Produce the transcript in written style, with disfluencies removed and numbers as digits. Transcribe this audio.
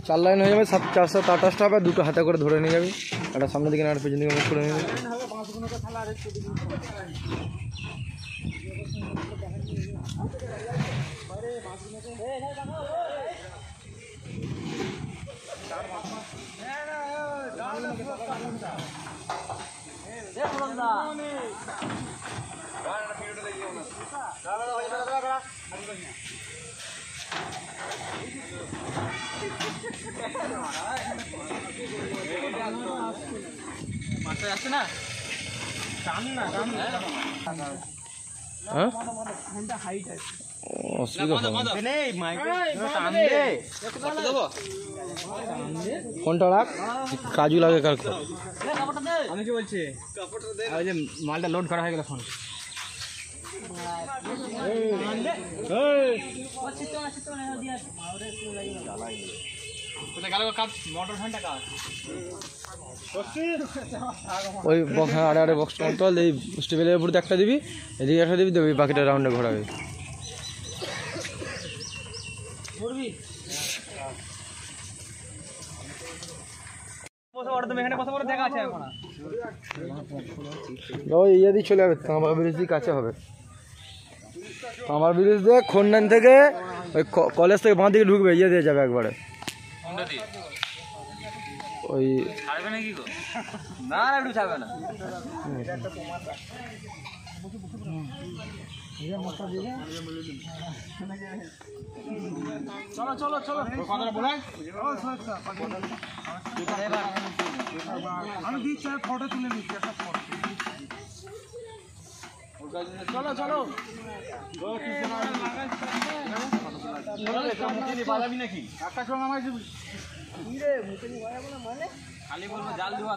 চার লাইন হয়ে যাবে, 428টা হবে, দুটো হাতে করে ধরে নিয়ে যাবি, একটা সামনের দিকে না একটা পেছন দিকে মুখ করে নিয়ে যাবি। কোনটা রাখ, কাজু লাগে কার? আমি কি বলছি, ওই যে মালটা লোড করা হয়ে গেল ফোন। ওই আড়ে আড়ে বক্স কন্ট্রোল এই স্টেবিলের উপর একটা দিবি, এদিকে একটা দিবি, দেবি বাকিটা রাউন্ডে ঘোরাবি। ইয়ে দিয়ে চলে যাবে, তামার ব্রিজ দিয়ে কাছে হবে। তামার ব্রিজ দিয়ে খন্ডান থেকে ওই কলেজ থেকে বাঁ দিকে ঢুকবে, ইয়ে দিয়ে যাবে একবারে। ওই চলো চলো চলো, আমি দিচ্ছি, ফটো তুলে দিচ্ছি একটা ফটো। চলো চলো, পালাবি নাকি? একটা সঙ্গে আমার খালি বলবো জাল দেওয়া।